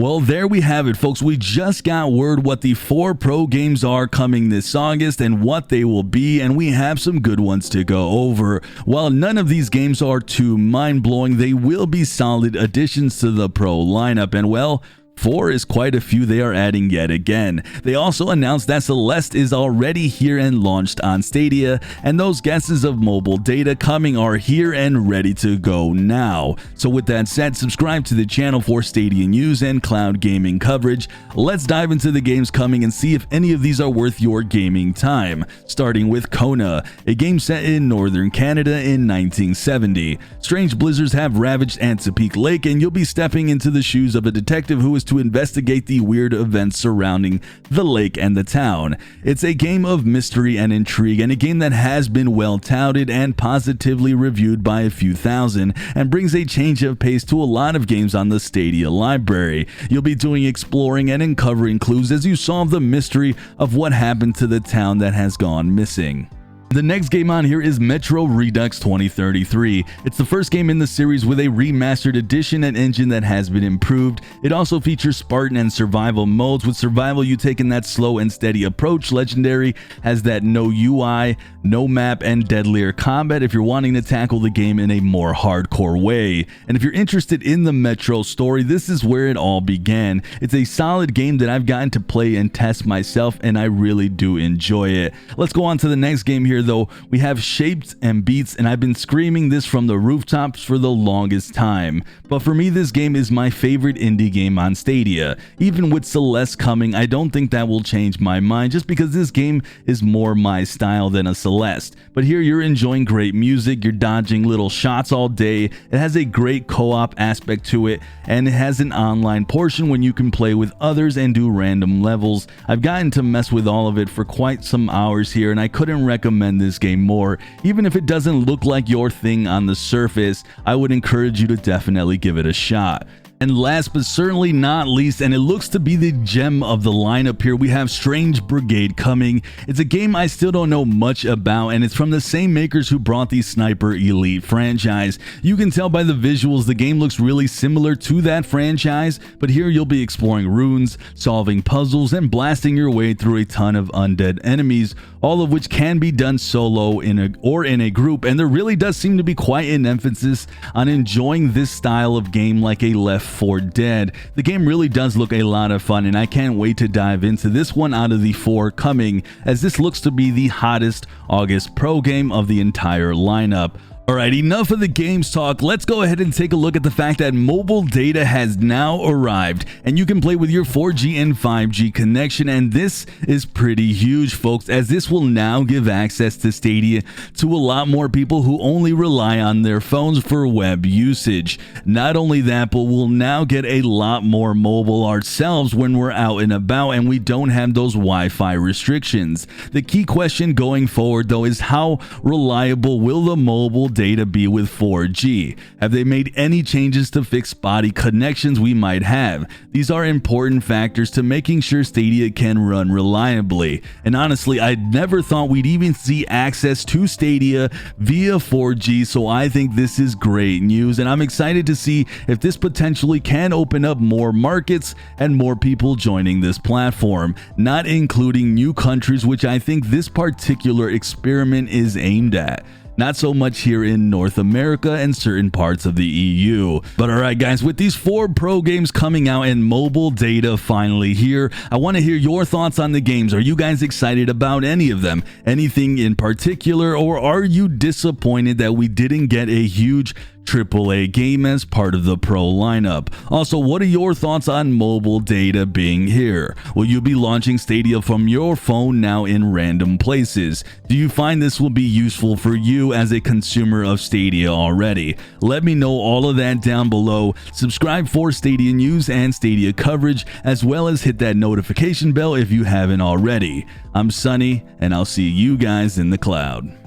Well, there we have it, folks. We just got word what the 4 pro games are coming this August and what they will be, and we have some good ones to go over. While none of these games are too mind-blowing, they will be solid additions to the pro lineup, and well, 4 is quite a few they are adding yet again. They also announced that Celeste is already here and launched on Stadia, and those guesses of mobile data coming are here and ready to go now. So with that said, subscribe to the channel for Stadia news and cloud gaming coverage. Let's dive into the games coming and see if any of these are worth your gaming time. Starting with Kona, a game set in northern Canada in 1970. Strange blizzards have ravaged Antepeak Lake, and you'll be stepping into the shoes of a detective who is to investigate the weird events surrounding the lake and the town. It's a game of mystery and intrigue, and a game that has been well touted and positively reviewed by a few thousand, and brings a change of pace to a lot of games on the Stadia library. You'll be doing exploring and uncovering clues as you solve the mystery of what happened to the town that has gone missing. The next game on here is Metro Redux 2033. It's the first game in the series with a remastered edition and engine that has been improved. It also features Spartan and survival modes. With survival, you take in that slow and steady approach. Legendary has that no UI, no map, and deadlier combat if you're wanting to tackle the game in a more hardcore way. And if you're interested in the Metro story, this is where it all began. It's a solid game that I've gotten to play and test myself, and I really do enjoy it. Let's go on to the next game here, though. We have Shapes and Beats, and I've been screaming this from the rooftops for the longest time. But for me, this game is my favorite indie game on Stadia. Even with Celeste coming, I don't think that will change my mind, just because this game is more my style than a Celeste. But here you're enjoying great music, you're dodging little shots all day, it has a great co-op aspect to it, and it has an online portion when you can play with others and do random levels. I've gotten to mess with all of it for quite some hours here, and I couldn't recommend this game more. Even if it doesn't look like your thing on the surface, I would encourage you to definitely give it a shot. And last but certainly not least, and it looks to be the gem of the lineup here, we have Strange Brigade coming. It's a game I still don't know much about, and it's from the same makers who brought the Sniper Elite franchise. You can tell by the visuals the game looks really similar to that franchise, but here you'll be exploring ruins, solving puzzles, and blasting your way through a ton of undead enemies, all of which can be done solo in a group, and there really does seem to be quite an emphasis on enjoying this style of game like a Left 4 Dead. The game really does look a lot of fun, and I can't wait to dive into this one out of the 4 coming, as this looks to be the hottest August pro game of the entire lineup. Alright, enough of the games talk. Let's go ahead and take a look at the fact that mobile data has now arrived, and you can play with your 4G and 5G connection, and this is pretty huge, folks, as this will now give access to Stadia to a lot more people who only rely on their phones for web usage. Not only that, but we'll now get a lot more mobile ourselves when we're out and about, and we don't have those Wi-Fi restrictions. The key question going forward, though, is how reliable will the mobile data be with 4G? Have they made any changes to fix spotty connections we might have? These are important factors to making sure Stadia can run reliably. And honestly, I never thought we'd even see access to Stadia via 4G, so I think this is great news, and I'm excited to see if this potentially can open up more markets and more people joining this platform, not including new countries, which I think this particular experiment is aimed at. Not so much here in North America and certain parts of the EU. But alright guys, with these 4 pro games coming out and mobile data finally here, I want to hear your thoughts on the games. Are you guys excited about any of them? Anything in particular, or are you disappointed that we didn't get a huge AAA game as part of the pro lineup? Also, what are your thoughts on mobile data being here? Will you be launching Stadia from your phone now in random places? Do you find this will be useful for you as a consumer of Stadia already? Let me know all of that down below. Subscribe for Stadia news and Stadia coverage, as well as hit that notification bell if you haven't already. I'm Sunny, and I'll see you guys in the cloud.